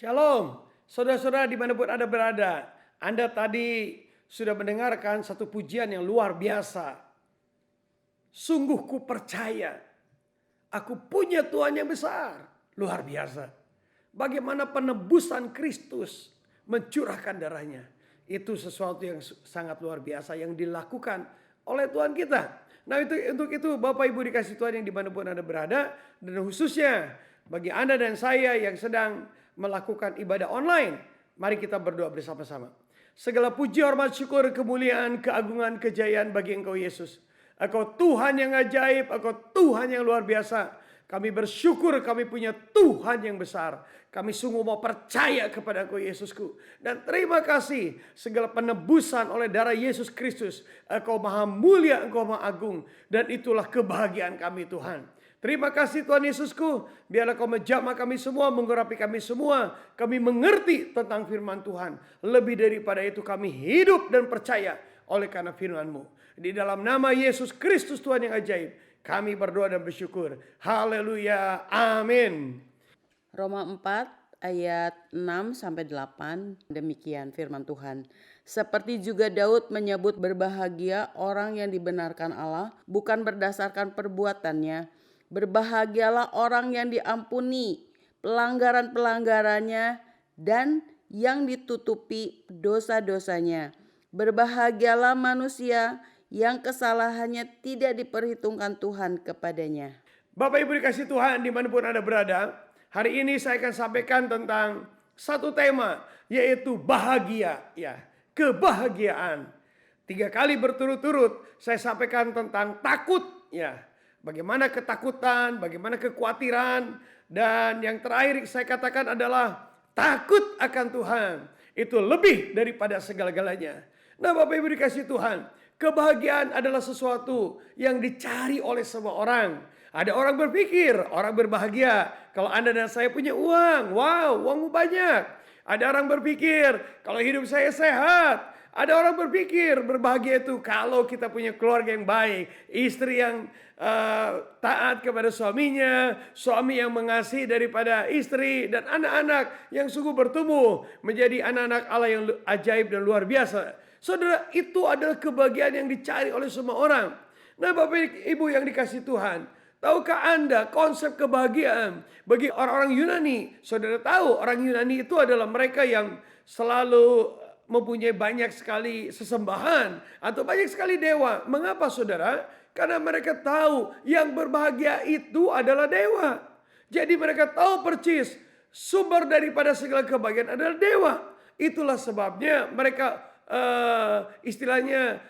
Shalom, saudara-saudara dimanapun Anda berada. Anda tadi sudah mendengarkan satu pujian yang luar biasa. Sungguh ku percaya, aku punya Tuhan yang besar. Luar biasa. Bagaimana penebusan Kristus mencurahkan darahnya. Itu sesuatu yang sangat luar biasa yang dilakukan oleh Tuhan kita. Nah untuk itu Bapak Ibu dikasih Tuhan yang dimanapun Anda berada. Dan khususnya bagi Anda dan saya yang sedang melakukan ibadah online. Mari kita berdoa bersama-sama. Segala puji, hormat, syukur, kemuliaan, keagungan, kejayaan bagi Engkau Yesus. Engkau Tuhan yang ajaib, Engkau Tuhan yang luar biasa. Kami bersyukur kami punya Tuhan yang besar. Kami sungguh mau percaya kepada Engkau Yesusku. Dan terima kasih segala penebusan oleh darah Yesus Kristus. Engkau maha mulia, Engkau maha agung. Dan itulah kebahagiaan kami Tuhan. Terima kasih Tuhan Yesusku. Biarlah Kau menjamah kami semua, mengurapi kami semua. Kami mengerti tentang firman Tuhan. Lebih daripada itu kami hidup dan percaya oleh karena firman-Mu. Di dalam nama Yesus Kristus Tuhan yang ajaib. Kami berdoa dan bersyukur. Haleluya. Amin. Roma 4 ayat 6-8 demikian firman Tuhan. Seperti juga Daud menyebut berbahagia orang yang dibenarkan Allah bukan berdasarkan perbuatannya. Berbahagialah orang yang diampuni pelanggaran-pelanggarannya dan yang ditutupi dosa-dosanya. Berbahagialah manusia yang kesalahannya tidak diperhitungkan Tuhan kepadanya. Bapak Ibu dikasih Tuhan dimanapun Anda berada. Hari ini saya akan sampaikan tentang satu tema, yaitu bahagia. Ya, kebahagiaan. 3 kali berturut-turut saya sampaikan tentang takut. Ya, bagaimana ketakutan, bagaimana kekhawatiran. Dan yang terakhir saya katakan adalah takut akan Tuhan. Itu lebih daripada segala-galanya. Nah Bapak Ibu dikasih Tuhan, kebahagiaan adalah sesuatu yang dicari oleh semua orang. Ada orang berpikir, orang berbahagia kalau Anda dan saya punya uang. Wow, uangmu banyak. Ada orang berpikir kalau hidup saya sehat. Ada orang berpikir berbahagia itu kalau kita punya keluarga yang baik. Istri yang taat kepada suaminya. Suami yang mengasihi daripada istri. Dan anak-anak yang sungguh bertumbuh menjadi anak-anak Allah yang ajaib dan luar biasa. Saudara, itu adalah kebahagiaan yang dicari oleh semua orang. Nah Bapak Ibu yang dikasih Tuhan, tahukah Anda konsep kebahagiaan bagi orang-orang Yunani? Saudara tahu orang Yunani itu adalah mereka yang selalu mempunyai banyak sekali sesembahan atau banyak sekali dewa. Mengapa saudara? Karena mereka tahu yang berbahagia itu adalah dewa. Jadi mereka tahu persis sumber daripada segala kebahagiaan adalah dewa. Itulah sebabnya mereka istilahnya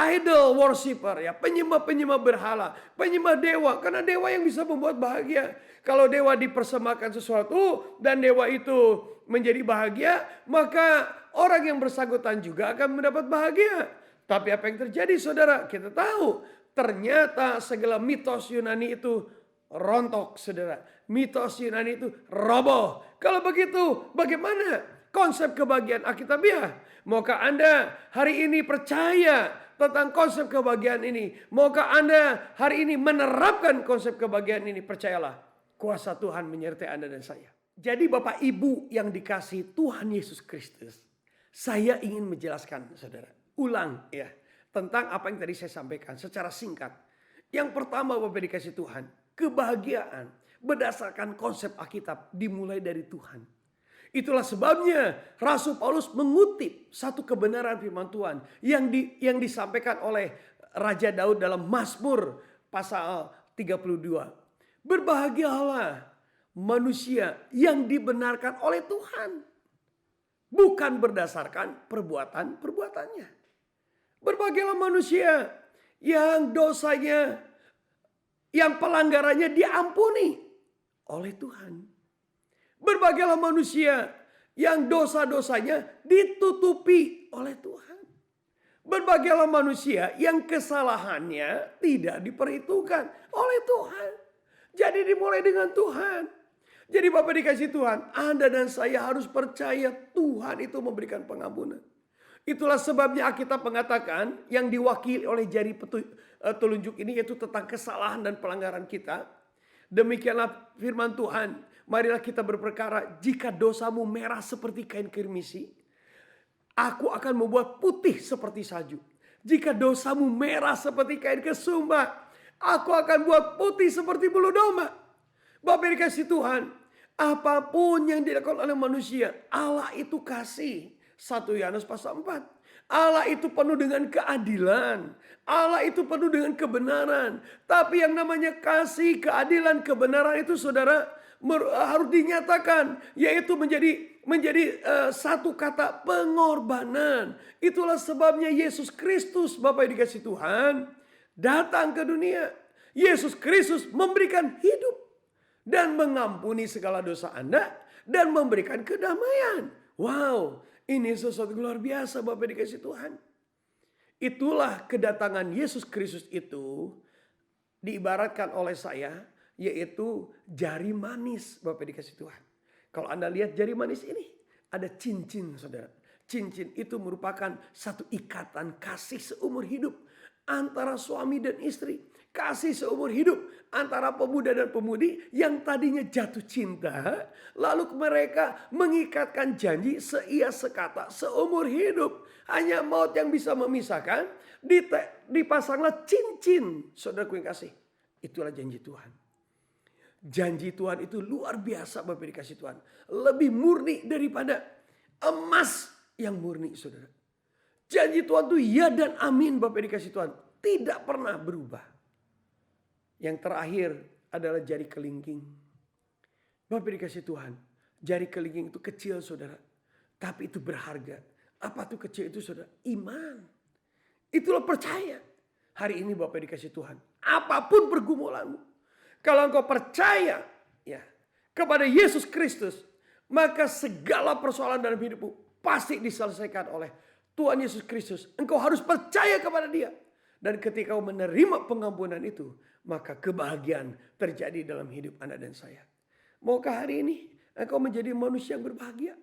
idol worshiper, ya, penyembah-penyembah berhala, penyembah dewa, karena dewa yang bisa membuat bahagia. Kalau dewa dipersembahkan sesuatu dan dewa itu menjadi bahagia, maka orang yang bersangkutan juga akan mendapat bahagia. Tapi apa yang terjadi saudara? Kita tahu ternyata segala mitos Yunani itu rontok saudara. Mitos Yunani itu roboh. Kalau begitu bagaimana konsep kebahagiaan Alkitabiah? Maukah Anda hari ini percaya tentang konsep kebahagiaan ini? Maukah Anda hari ini menerapkan konsep kebahagiaan ini? Percayalah, kuasa Tuhan menyertai Anda dan saya. Jadi Bapak Ibu yang dikasihi Tuhan Yesus Kristus, saya ingin menjelaskan saudara, ulang ya, tentang apa yang tadi saya sampaikan secara singkat. Yang pertama Bapak dikasihi Tuhan, kebahagiaan berdasarkan konsep Alkitab dimulai dari Tuhan. Itulah sebabnya Rasul Paulus mengutip satu kebenaran firman Tuhan yang disampaikan oleh Raja Daud dalam Mazmur pasal 32. Berbahagialah manusia yang dibenarkan oleh Tuhan, bukan berdasarkan perbuatan-perbuatannya. Berbahagialah manusia yang dosanya, yang pelanggarannya diampuni oleh Tuhan. Berbahagialah manusia yang dosa-dosanya ditutupi oleh Tuhan. Berbahagialah manusia yang kesalahannya tidak diperhitungkan oleh Tuhan. Jadi dimulai dengan Tuhan. Jadi Bapak dikasih Tuhan, Anda dan saya harus percaya Tuhan itu memberikan pengampunan. Itulah sebabnya Alkitab mengatakan yang diwakili oleh jari telunjuk ini yaitu tentang kesalahan dan pelanggaran kita. Demikianlah firman Tuhan. marilah kita berperkara, jika dosamu merah seperti kain kirmisi, aku akan membuat putih seperti salju. Jika dosamu merah seperti kain kesumba, aku akan buat putih seperti bulu domba. Bapak dikasih Tuhan, apapun yang dilakukan oleh manusia, Allah itu kasih. 1 Yohanes pasal 4. Allah itu penuh dengan keadilan. Allah itu penuh dengan kebenaran. Tapi yang namanya kasih, keadilan, kebenaran itu saudara harus dinyatakan. Yaitu menjadi satu kata pengorbanan. Itulah sebabnya Yesus Kristus, Bapak yang dikasih Tuhan, datang ke dunia. Yesus Kristus memberikan hidup dan mengampuni segala dosa Anda dan memberikan kedamaian. Wow, ini sesuatu luar biasa Bapak dikasih Tuhan. Itulah kedatangan Yesus Kristus itu diibaratkan oleh saya, yaitu jari manis Bapak dikasih Tuhan. Kalau Anda lihat jari manis ini, ada cincin saudara. Cincin itu merupakan satu ikatan kasih seumur hidup antara suami dan istri. Kasih seumur hidup antara pemuda dan pemudi yang tadinya jatuh cinta. Lalu mereka mengikatkan janji seia sekata seumur hidup. Hanya maut yang bisa memisahkan. Dipasanglah cincin. Saudaraku yang kasih. Itulah janji Tuhan. Janji Tuhan itu luar biasa Bapak dikasih Tuhan. Lebih murni daripada emas yang murni saudara. Janji Tuhan itu ya dan amin Bapak dikasih Tuhan. Tidak pernah berubah. Yang terakhir adalah jari kelingking. Bapak dikasih Tuhan. Jari kelingking itu kecil saudara. Tapi itu berharga. Apa tuh kecil itu saudara? Iman. Itulah percaya. Hari ini Bapak dikasih Tuhan. Apapun pergumulanmu. Kalau engkau percaya ya kepada Yesus Kristus. Maka segala persoalan dalam hidupmu pasti diselesaikan oleh Tuhan Yesus Kristus. Engkau harus percaya kepada Dia. Dan ketika kau menerima pengampunan itu, maka kebahagiaan terjadi dalam hidup Anda dan saya. Maukah hari ini engkau menjadi manusia yang berbahagia?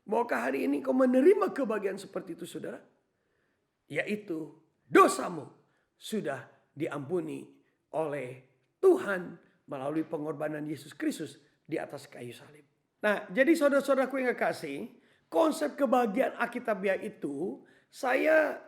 Maukah hari ini kau menerima kebahagiaan seperti itu saudara? Yaitu dosamu sudah diampuni oleh Tuhan melalui pengorbanan Yesus Kristus di atas kayu salib. Nah, jadi saudara-saudaraku yang kekasih, konsep kebahagiaan Alkitabiah itu saya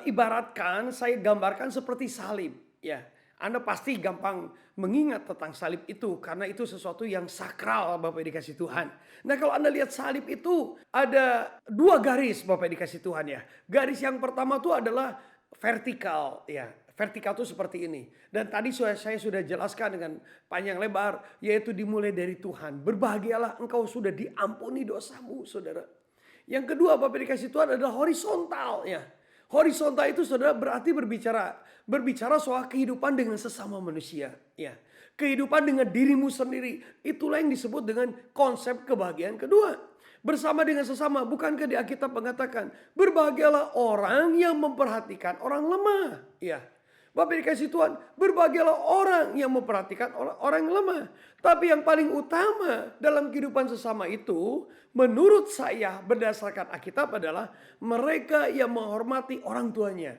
ibaratkan, saya gambarkan seperti salib. Ya, Anda pasti gampang mengingat tentang salib itu karena itu sesuatu yang sakral Bapak dikasih Tuhan. Nah, kalau Anda lihat salib itu ada 2 garis Bapak dikasih Tuhan ya. Garis yang pertama itu adalah vertikal ya. Vertikal itu seperti ini. Dan tadi saya sudah jelaskan dengan panjang lebar, yaitu dimulai dari Tuhan. Berbahagialah engkau sudah diampuni dosamu saudara. Yang kedua Bapak dikasih Tuhan adalah horizontal ya. Horizontal itu saudara berarti berbicara soal kehidupan dengan sesama manusia. Ya, kehidupan dengan dirimu sendiri. Itulah yang disebut dengan konsep kebahagiaan kedua. Bersama dengan sesama. Bukankah di Alkitab mengatakan berbahagialah orang yang memperhatikan orang lemah. Ya, Bapak dikasih Tuhan, berbahagialah orang yang memperhatikan orang yang lemah. Tapi yang paling utama dalam kehidupan sesama itu, menurut saya berdasarkan Alkitab adalah mereka yang menghormati orang tuanya.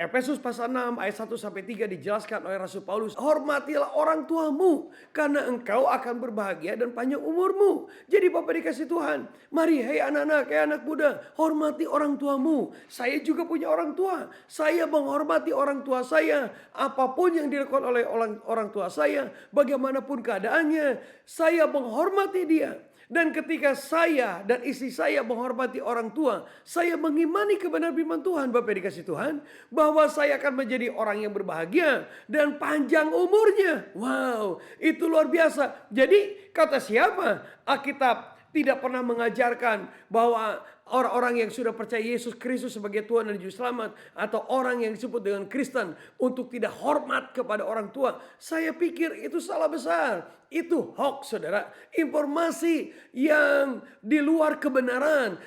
Efesus pasal 6 ayat 1-3 dijelaskan oleh Rasul Paulus. Hormatilah orang tuamu karena engkau akan berbahagia dan panjang umurmu. Jadi Bapak dikasih Tuhan. Mari hei anak-anak, hei anak muda. Hormati orang tuamu. Saya juga punya orang tua. Saya menghormati orang tua saya. Apapun yang dilakukan oleh orang tua saya. Bagaimanapun keadaannya. Saya menghormati dia. Dan ketika saya dan istri saya menghormati orang tua, saya mengimani kebenaran firman Tuhan, Bapak dikasih Tuhan, bahwa saya akan menjadi orang yang berbahagia dan panjang umurnya. Wow, itu luar biasa. Jadi kata siapa? Alkitab tidak pernah mengajarkan bahwa orang-orang yang sudah percaya Yesus Kristus sebagai Tuhan dan Juru Selamat, atau orang yang disebut dengan Kristen untuk tidak hormat kepada orang tua. Saya pikir itu salah besar. Itu hoax saudara. Informasi yang di luar kebenaran.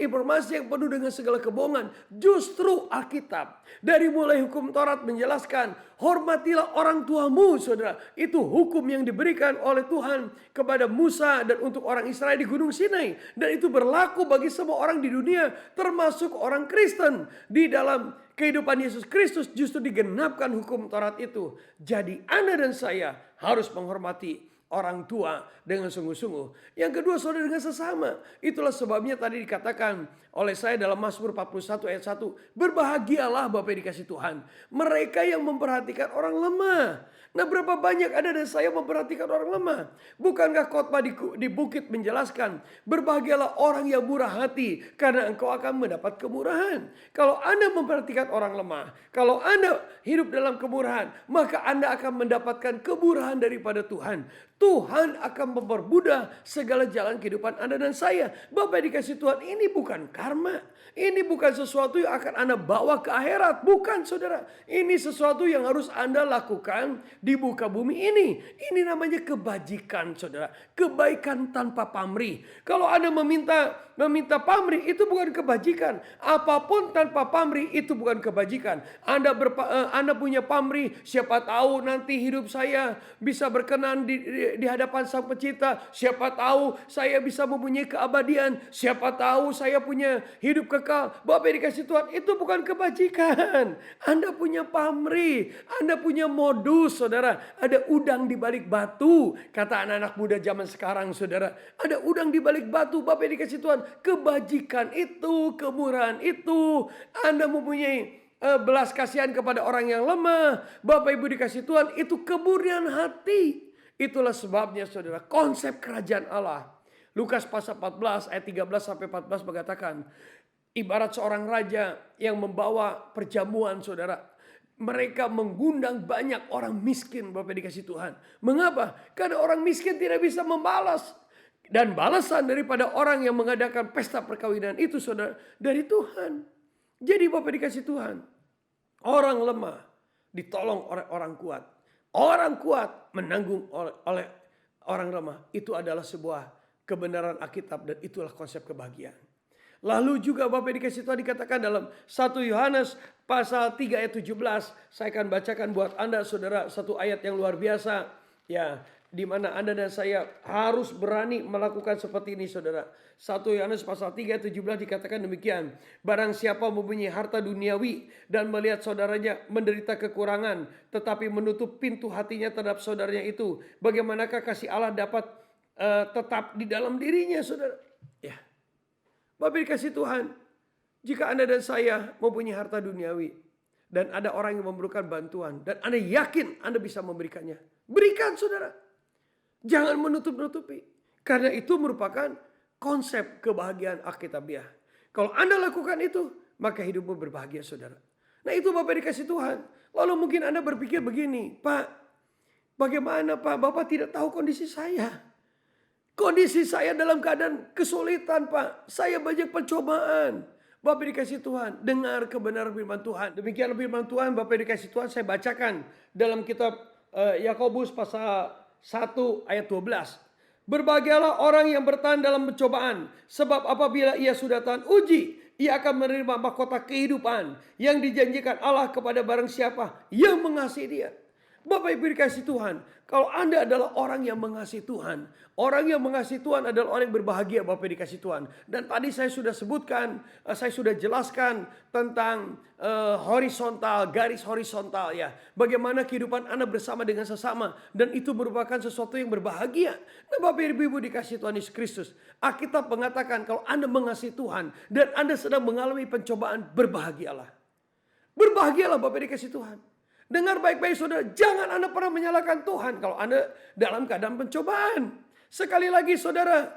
Informasi yang penuh dengan segala kebohongan. Justru Alkitab dari mulai hukum Taurat menjelaskan, hormatilah orang tuamu saudara. Itu hukum yang diberikan oleh Tuhan kepada Musa dan untuk orang Israel di Gunung Sinai. Dan itu berlaku bagi semua orang di dunia, termasuk orang Kristen. Di dalam kehidupan Yesus Kristus justru digenapkan hukum Taurat itu. Jadi Anda dan saya harus menghormati orang tua dengan sungguh-sungguh. Yang kedua, saudara, dengan sesama. Itulah sebabnya tadi dikatakan oleh saya dalam Mazmur 41 ayat 1. Berbahagialah Bapak yang dikasih Tuhan, mereka yang memperhatikan orang lemah. Nah, berapa banyak Anda dan saya memperhatikan orang lemah? Bukankah khotbah di bukit menjelaskan, berbahagialah orang yang murah hati, karena engkau akan mendapat kemurahan. Kalau Anda memperhatikan orang lemah, kalau Anda hidup dalam kemurahan, maka Anda akan mendapatkan kemurahan daripada Tuhan. Tuhan akan mempermudah segala jalan kehidupan Anda dan saya. Bapak dikasih Tuhan, ini bukan karma. Ini bukan sesuatu yang akan Anda bawa ke akhirat. Bukan, saudara. Ini sesuatu yang harus Anda lakukan di muka bumi ini. Ini namanya kebajikan, saudara. Kebaikan tanpa pamrih. Kalau Anda meminta pamrih, itu bukan kebajikan. Apapun tanpa pamrih, itu bukan kebajikan. Anda punya pamrih, siapa tahu nanti hidup saya bisa berkenan di hadapan Sang Pencipta. Siapa tahu saya bisa mempunyai keabadian. Siapa tahu saya punya hidup kekal. Bapak dikasih Tuhan, itu bukan kebajikan. Anda punya pamrih, Anda punya modus, saudara. Ada udang di balik batu, kata anak-anak muda zaman sekarang, saudara. Ada udang di balik batu. Bapak dikasih Tuhan, kebajikan itu, kemurahan itu. Anda mempunyai belas kasihan kepada orang yang lemah. Bapak Ibu dikasih Tuhan, itu kemurnian hati. Itulah sebabnya, saudara, konsep kerajaan Allah. Lukas pasal 14 ayat 13 sampai 14 mengatakan, ibarat seorang raja yang membawa perjamuan, saudara. Mereka mengundang banyak orang miskin, Bapak dikasih Tuhan. Mengapa? Karena orang miskin tidak bisa membalas. Dan balasan daripada orang yang mengadakan pesta perkawinan itu, saudara, dari Tuhan. Jadi Bapak dikasih Tuhan, orang lemah ditolong oleh orang kuat. Orang kuat menanggung oleh orang lemah. Itu adalah sebuah kebenaran Alkitab dan itulah konsep kebahagiaan. Lalu juga Bapak dikasih Tuhan dikatakan dalam 1 Yohanes pasal 3 ayat 17. Saya akan bacakan buat Anda, saudara, satu ayat yang luar biasa. Ya, di mana Anda dan saya harus berani melakukan seperti ini, saudara. 1 Yohanes pasal 3 ayat 17 dikatakan demikian. Barang siapa mempunyai harta duniawi dan melihat saudaranya menderita kekurangan, tetapi menutup pintu hatinya terhadap saudaranya itu, bagaimanakah kasih Allah dapat tetap di dalam dirinya, saudara? Ya, Bapak dikasih Tuhan, jika Anda dan saya mempunyai harta duniawi dan ada orang yang memerlukan bantuan dan Anda yakin Anda bisa memberikannya, berikan, saudara. Jangan menutup-nutupi. Karena itu merupakan konsep kebahagiaan Alkitabiah. Kalau Anda lakukan itu, maka hidupmu berbahagia, saudara. Nah, itu Bapak dikasih Tuhan. Lalu mungkin Anda berpikir begini, Pak, bagaimana Pak? Bapak tidak tahu kondisi saya. Kondisi saya dalam keadaan kesulitan, Pak. Saya banyak pencobaan. Bapak dikasih Tuhan, dengar kebenaran firman Tuhan. Demikian firman Tuhan, Bapak dikasih Tuhan, saya bacakan dalam kitab Yakobus pasal 1 ayat 12. Berbahagialah orang yang bertahan dalam pencobaan, sebab apabila ia sudah tahan uji, ia akan menerima mahkota kehidupan yang dijanjikan Allah kepada barang siapa yang mengasihi dia. Bapak Ibu dikasih Tuhan, kalau Anda adalah orang yang mengasihi Tuhan, orang yang mengasihi Tuhan adalah orang yang berbahagia, Bapak dikasih Tuhan. Dan tadi saya sudah sebutkan, saya sudah jelaskan tentang horizontal, garis horizontal, ya. Bagaimana kehidupan Anda bersama dengan sesama, dan itu merupakan sesuatu yang berbahagia. Nah, Bapak Ibu dikasih Tuhan Yesus Kristus, Alkitab mengatakan kalau Anda mengasihi Tuhan dan Anda sedang mengalami pencobaan, berbahagialah. Berbahagialah Bapak dikasih Tuhan. Dengar baik-baik, saudara, jangan Anda pernah menyalahkan Tuhan kalau Anda dalam keadaan pencobaan. Sekali lagi, saudara,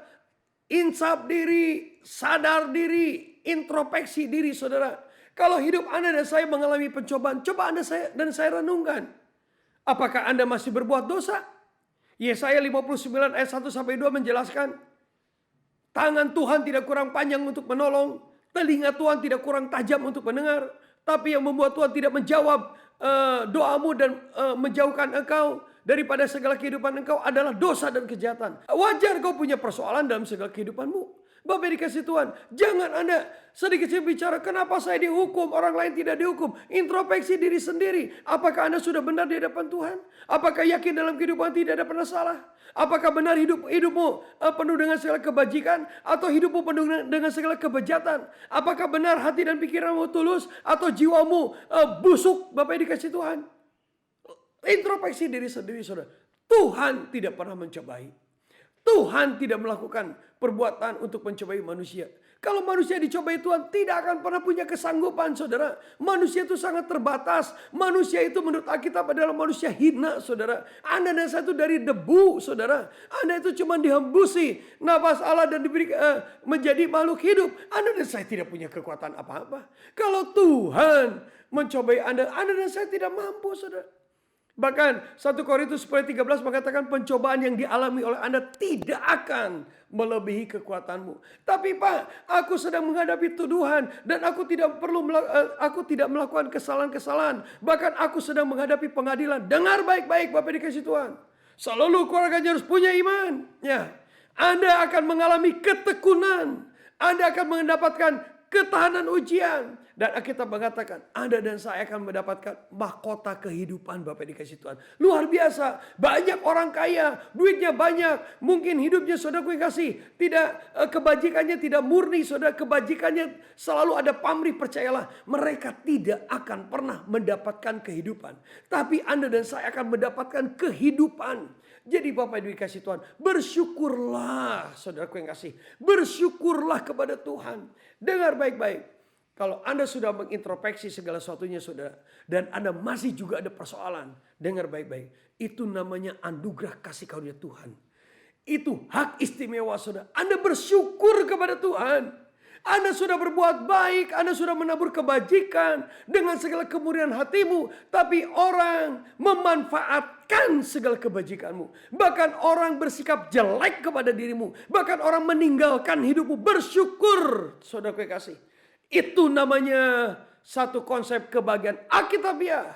insaf diri, sadar diri, introspeksi diri, saudara. Kalau hidup Anda dan saya mengalami pencobaan, coba Anda dan saya renungkan. Apakah Anda masih berbuat dosa? Yesaya 59 ayat 1 sampai 2 menjelaskan, tangan Tuhan tidak kurang panjang untuk menolong, telinga Tuhan tidak kurang tajam untuk mendengar, tapi yang membuat Tuhan tidak menjawab doamu dan menjauhkan engkau daripada segala kehidupan engkau adalah dosa dan kejahatan. Wajar kau punya persoalan dalam segala kehidupanmu. Bapak dikasih Tuhan, jangan Anda sedikit bicara, kenapa saya dihukum, orang lain tidak dihukum. Introspeksi diri sendiri. Apakah Anda sudah benar di hadapan Tuhan? Apakah yakin dalam kehidupan tidak ada pernah salah? Apakah benar hidupmu penuh dengan segala kebajikan, atau hidupmu penuh dengan segala kebejatan? Apakah benar hati dan pikiranmu tulus, atau jiwamu busuk? Bapak dikasih Tuhan, introspeksi diri sendiri, saudara. Tuhan tidak pernah mencobai. Tuhan tidak melakukan perbuatan untuk mencobai manusia. Kalau manusia dicobai Tuhan tidak akan pernah punya kesanggupan, saudara. Manusia itu sangat terbatas. Manusia itu menurut Alkitab adalah manusia hina, saudara. Anda dan saya itu dari debu, saudara. Anda itu cuma dihembusi nafas Allah dan diberi menjadi makhluk hidup. Anda dan saya tidak punya kekuatan apa-apa. Kalau Tuhan mencobai Anda dan saya tidak mampu, saudara. Bahkan 1 Korintus 10:13 mengatakan pencobaan yang dialami oleh Anda tidak akan melebihi kekuatanmu. Tapi Pak, aku sedang menghadapi tuduhan dan aku tidak melakukan kesalahan-kesalahan. Bahkan aku sedang menghadapi pengadilan. Dengar baik-baik Bapak dikasih Tuhan. Seluruh keluarganya harus punya iman. Ya, Anda akan mengalami ketekunan. Anda akan mendapatkan ketahanan ujian. Dan Alkitab mengatakan, Anda dan saya akan mendapatkan mahkota kehidupan Bapak dikasih Tuhan. Luar biasa. Banyak orang kaya, duitnya banyak. Mungkin hidupnya saudara kasih. Tidak, kebajikannya tidak murni. Saudara, kebajikannya selalu ada pamrih, percayalah. Mereka tidak akan pernah mendapatkan kehidupan. Tapi Anda dan saya akan mendapatkan kehidupan. Jadi Bapak Ibu dikasih Tuhan, bersyukurlah saudaraku yang kasih. Bersyukurlah kepada Tuhan. Dengar baik-baik. Kalau Anda sudah mengintrospeksi segala sesuatunya saudara. Dan Anda masih juga ada persoalan. Dengar baik-baik. Itu namanya anugerah kasih karunia Tuhan. Itu hak istimewa saudara. Anda bersyukur kepada Tuhan. Anda sudah berbuat baik. Anda sudah menabur kebajikan. Dengan segala kemurnian hatimu. Tapi orang memanfaatkan segala kebajikanmu. Bahkan orang bersikap jelek kepada dirimu. Bahkan orang meninggalkan hidupmu. Bersyukur saudaraku yang kasih. Itu namanya satu konsep kebahagiaan Alkitabiah.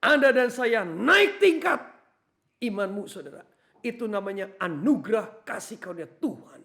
Anda dan saya naik tingkat imanmu saudara. Itu namanya anugerah kasih karunia Tuhan.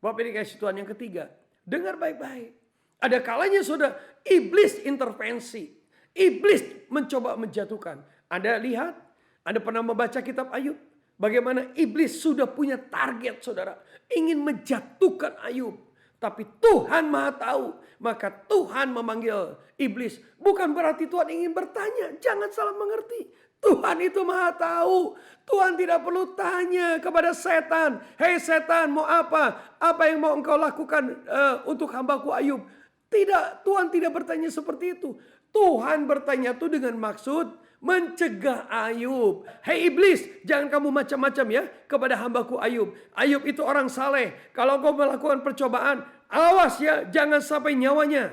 Bapak dikasih Tuhan yang ketiga. Dengar baik-baik. Ada kalanya saudara, iblis intervensi. Iblis mencoba menjatuhkan. Anda lihat, Anda pernah membaca kitab Ayub. Bagaimana iblis sudah punya target saudara. Ingin menjatuhkan Ayub. Tapi Tuhan Maha tahu. Maka Tuhan memanggil iblis. Bukan berarti Tuhan ingin bertanya. Jangan salah mengerti. Tuhan itu Maha tahu. Tuhan tidak perlu tanya kepada setan. Hei setan, mau apa? Apa yang mau engkau lakukan untuk hambaku Ayub? Tidak, Tuhan tidak bertanya seperti itu. Tuhan bertanya itu dengan maksud mencegah Ayub. Hei iblis, jangan kamu macam-macam ya kepada hambaku Ayub. Ayub itu orang saleh. Kalau kau melakukan percobaan, awas ya, jangan sampai nyawanya.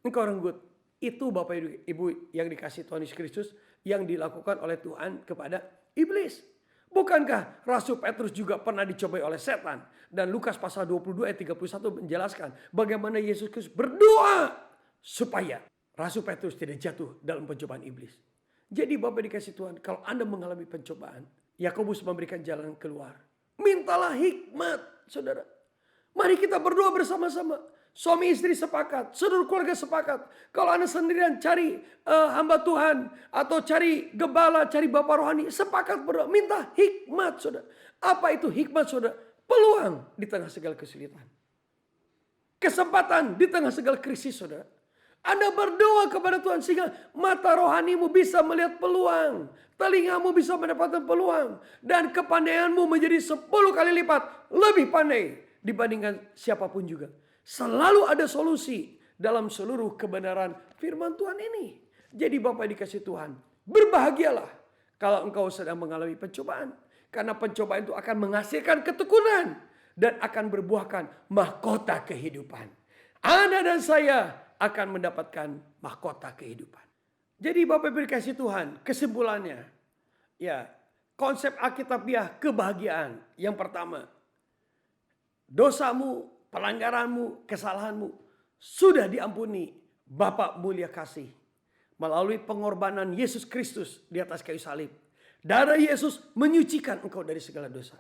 Engkau renggut. Itu Bapak Ibu yang dikasih Tuhan Yesus Kristus yang dilakukan oleh Tuhan kepada iblis. Bukankah Rasul Petrus juga pernah dicobai oleh setan? Dan Lukas pasal 22 ayat 31 menjelaskan bagaimana Yesus Kristus berdoa supaya Rasul Petrus tidak jatuh dalam pencobaan iblis. Jadi Bapak dikasih Tuhan, kalau Anda mengalami pencobaan, Yakobus memberikan jalan keluar. Mintalah hikmat, saudara. Mari kita berdoa bersama-sama. Suami istri sepakat, seluruh keluarga sepakat. Kalau Anda sendirian cari hamba Tuhan atau cari gembala, cari bapak rohani, sepakat berdoa, minta hikmat, saudara. Apa itu hikmat, saudara? Peluang di tengah segala kesulitan. Kesempatan di tengah segala krisis, saudara. Anda berdoa kepada Tuhan sehingga mata rohanimu bisa melihat peluang. Telingamu bisa mendapatkan peluang. Dan kepandaianmu menjadi 10 kali lipat lebih pandai dibandingkan siapapun juga. Selalu ada solusi dalam seluruh kebenaran firman Tuhan ini. Jadi Bapak dikasih Tuhan, berbahagialah kalau engkau sedang mengalami pencobaan. Karena pencobaan itu akan menghasilkan ketekunan dan akan berbuahkan mahkota kehidupan. Anda dan saya akan mendapatkan mahkota kehidupan. Jadi Bapak Ibu dikasih Tuhan, kesimpulannya, ya, konsep Alkitabiah kebahagiaan. Yang pertama, dosamu, pelanggaranmu, kesalahanmu sudah diampuni Bapa mulia kasih melalui pengorbanan Yesus Kristus di atas kayu salib. Darah Yesus menyucikan engkau dari segala dosa.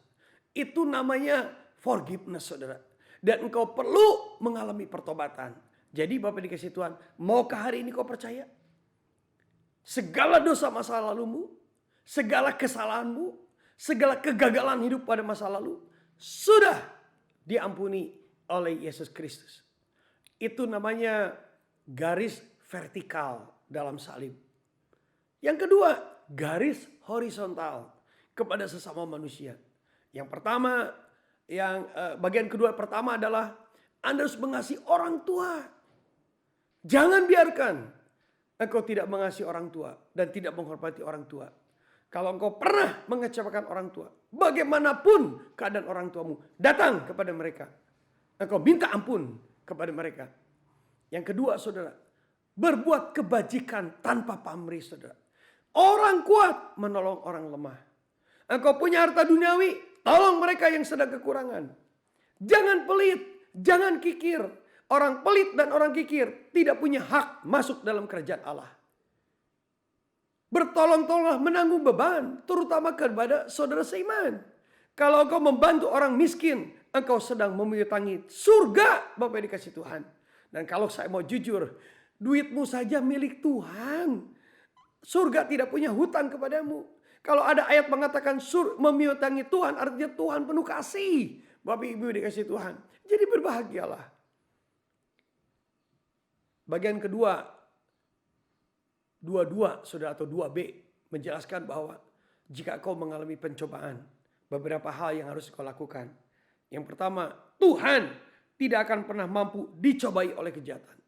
Itu namanya forgiveness, saudara. Dan engkau perlu mengalami pertobatan. Jadi Bapak dikasih Tuhan, maukah hari ini kau percaya? Segala dosa masa lalumu, segala kesalahanmu, segala kegagalan hidup pada masa lalu sudah diampuni oleh Yesus Kristus. Itu namanya garis vertikal dalam salib. Yang kedua, garis horizontal. kepada sesama manusia. Yang pertama, bagian kedua pertama adalah Anda harus mengasihi orang tua. Jangan biarkan engkau tidak mengasihi orang tua dan tidak menghormati orang tua. Kalau engkau pernah mengecewakan orang tua, bagaimanapun keadaan orang tuamu, datang kepada mereka. Engkau minta ampun kepada mereka. Yang kedua, saudara, berbuat kebajikan tanpa pamrih, saudara. Orang kuat menolong orang lemah. Engkau punya harta duniawi, tolong mereka yang sedang kekurangan. Jangan pelit, jangan kikir. Orang pelit dan orang kikir tidak punya hak masuk dalam kerajaan Allah. Bertolong-tolonglah menanggung beban, terutama kepada saudara seiman. Kalau engkau membantu orang miskin, engkau sedang memintangi surga, Bapak yang dikasih Tuhan. Dan kalau saya mau jujur, duitmu saja milik Tuhan. Surga tidak punya hutang kepadamu. Kalau ada ayat mengatakan memintangi Tuhan, artinya Tuhan penuh kasih. Bapak Ibu dikasih Tuhan. Jadi berbahagialah. Bagian kedua, 22 saudara atau 2B menjelaskan bahwa jika kau mengalami pencobaan, beberapa hal yang harus kau lakukan. Yang pertama, Tuhan tidak akan pernah mampu dicobai oleh kejahatan.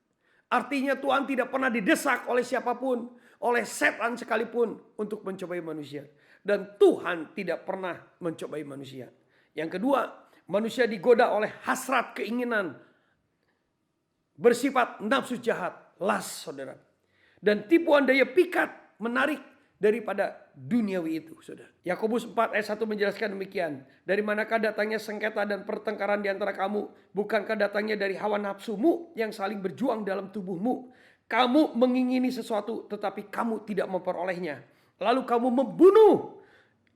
Artinya Tuhan tidak pernah didesak oleh siapapun, oleh setan sekalipun untuk mencobai manusia. Dan Tuhan tidak pernah mencobai manusia. Yang kedua, manusia digoda oleh hasrat keinginan, bersifat nafsu jahat, las saudara. Dan tipuan daya pikat menarik daripada duniawi itu, saudara. Yakobus 4 ayat 1 menjelaskan demikian. Dari manakah datangnya sengketa dan pertengkaran di antara kamu? Bukankah datangnya dari hawa nafsumu yang saling berjuang dalam tubuhmu? Kamu mengingini sesuatu tetapi kamu tidak memperolehnya. Lalu kamu membunuh.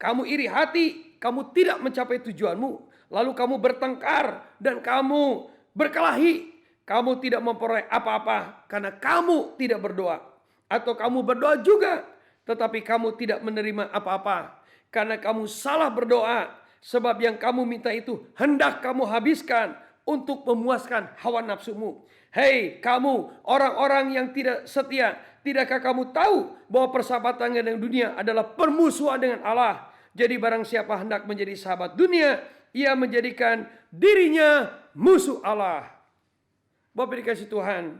Kamu iri hati, kamu tidak mencapai tujuanmu. Lalu kamu bertengkar dan kamu berkelahi. Kamu tidak memperoleh apa-apa karena kamu tidak berdoa. Atau kamu berdoa juga, tetapi kamu tidak menerima apa-apa. Karena kamu salah berdoa, sebab yang kamu minta itu hendak kamu habiskan untuk memuaskan hawa nafsumu. Hei kamu orang-orang yang tidak setia, tidakkah kamu tahu bahwa persahabatan dengan dunia adalah permusuhan dengan Allah? Jadi barang siapa hendak menjadi sahabat dunia, ia menjadikan dirinya musuh Allah. Bapak dikasih Tuhan,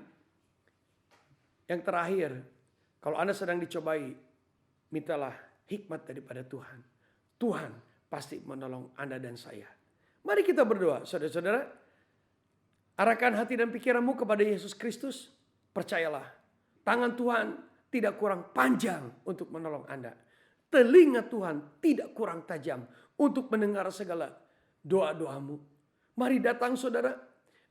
yang terakhir, kalau Anda sedang dicobai, mintalah hikmat daripada Tuhan. Tuhan pasti menolong Anda dan saya. Mari kita berdoa, saudara-saudara. Arahkan hati dan pikiranmu kepada Yesus Kristus. Percayalah, tangan Tuhan tidak kurang panjang untuk menolong Anda. Telinga Tuhan tidak kurang tajam untuk mendengar segala doa-doamu. Mari datang saudara.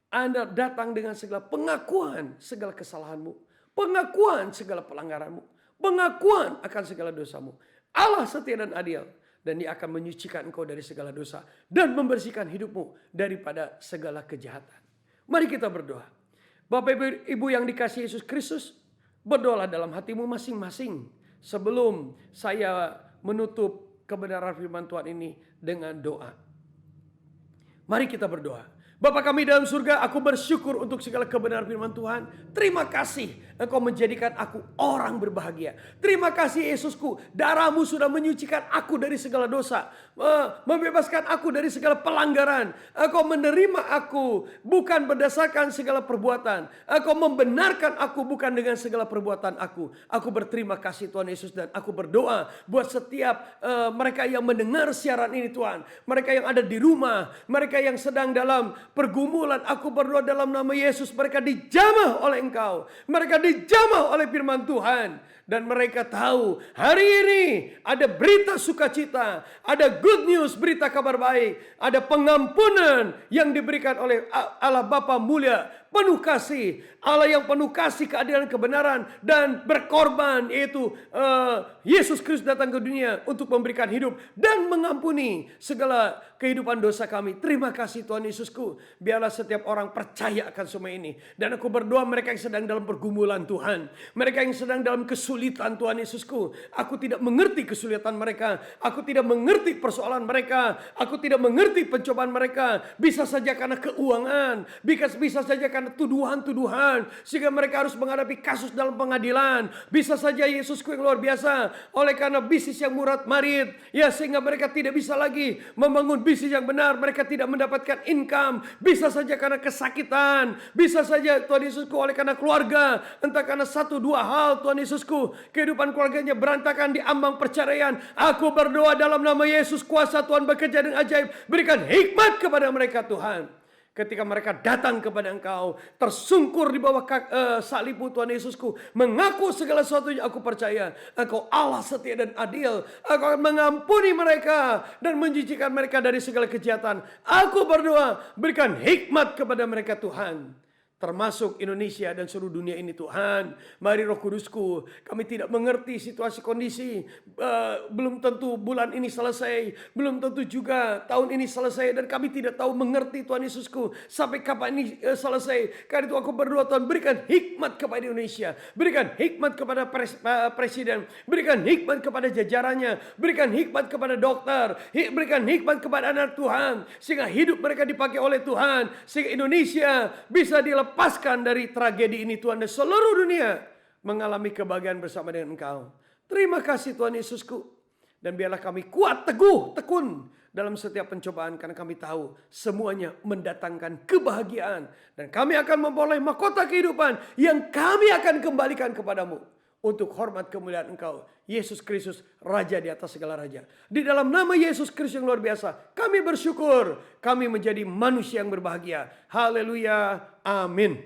Anda datang dengan segala pengakuan segala kesalahanmu. Pengakuan segala pelanggaranmu. Pengakuan akan segala dosamu. Allah setia dan adil. Dan Dia akan menyucikan engkau dari segala dosa. Dan membersihkan hidupmu daripada segala kejahatan. Mari kita berdoa. Bapak Ibu yang dikasihi Yesus Kristus. Berdoalah dalam hatimu masing-masing. Sebelum saya menutup kebenaran firman Tuhan ini dengan doa. Mari kita berdoa. Bapa kami dalam surga, aku bersyukur untuk segala kebenaran firman Tuhan. Terima kasih Engkau menjadikan aku orang berbahagia. Terima kasih Yesusku, darah-Mu sudah menyucikan aku dari segala dosa. Membebaskan aku dari segala pelanggaran. Engkau menerima aku bukan berdasarkan segala perbuatan. Engkau membenarkan aku bukan dengan segala perbuatan aku. Aku berterima kasih Tuhan Yesus dan aku berdoa buat setiap mereka yang mendengar siaran ini Tuhan. Mereka yang ada di rumah, mereka yang sedang dalam pergumulan, aku berdoa dalam nama Yesus, mereka dijamah oleh Engkau. Mereka dijamah oleh firman Tuhan. Dan mereka tahu hari ini ada berita sukacita, ada good news, berita kabar baik, ada pengampunan yang diberikan oleh Allah Bapa mulia, penuh kasih, Allah yang penuh kasih, keadilan, kebenaran, dan berkorban, yaitu Yesus Kristus datang ke dunia untuk memberikan hidup dan mengampuni segala kehidupan dosa kami. Terima kasih Tuhan Yesusku, biarlah setiap orang percaya akan semua ini. Dan aku berdoa mereka yang sedang dalam pergumulan Tuhan, mereka yang sedang dalam kesulitan kesulitan Tuhan Yesusku. Aku tidak mengerti kesulitan mereka. Aku tidak mengerti persoalan mereka. Aku tidak mengerti pencobaan mereka. Bisa saja karena keuangan. Bisa saja karena tuduhan-tuduhan. Sehingga mereka harus menghadapi kasus dalam pengadilan. Bisa saja Yesusku yang luar biasa. Oleh karena bisnis yang murad marid. Ya, sehingga mereka tidak bisa lagi membangun bisnis yang benar. Mereka tidak mendapatkan income. Bisa saja karena kesakitan. Bisa saja Tuhan Yesusku oleh karena keluarga. Entah karena satu dua hal Tuhan Yesusku. Kehidupan keluarganya berantakan di ambang perceraian. Aku berdoa dalam nama Yesus, kuasa Tuhan bekerja dengan ajaib. Berikan hikmat kepada mereka Tuhan. Ketika mereka datang kepada Engkau, tersungkur di bawah salibmu Tuhan Yesusku, mengaku segala sesuatu yang aku percaya. Engkau Allah setia dan adil. Engkau akan mengampuni mereka dan menjijikkan mereka dari segala kejahatan. Aku berdoa, berikan hikmat kepada mereka Tuhan. Termasuk Indonesia dan seluruh dunia ini Tuhan. Mari Roh Kudusku, kami tidak mengerti situasi kondisi. Belum tentu bulan ini selesai. Belum tentu juga tahun ini selesai. Dan kami tidak tahu mengerti Tuhan Yesusku. Sampai kapan ini selesai. Karena itu aku berdoa Tuhan, berikan hikmat kepada Indonesia. Berikan hikmat kepada Presiden. Berikan hikmat kepada jajarannya. Berikan hikmat kepada dokter. Berikan hikmat kepada anak Tuhan. Sehingga hidup mereka dipakai oleh Tuhan. Sehingga Indonesia bisa dilepaskan dari tragedi ini Tuhan. Dan seluruh dunia mengalami kebahagiaan bersama dengan Engkau. Terima kasih Tuhan Yesusku. Dan biarlah kami kuat, teguh, tekun dalam setiap pencobaan. Karena kami tahu semuanya mendatangkan kebahagiaan. Dan kami akan memperoleh mahkota kehidupan yang kami akan kembalikan kepadamu. Untuk hormat kemuliaan Engkau, Yesus Kristus, Raja di atas segala raja. Di dalam nama Yesus Kristus yang luar biasa, kami bersyukur. Kami menjadi manusia yang berbahagia. Haleluya. Amin.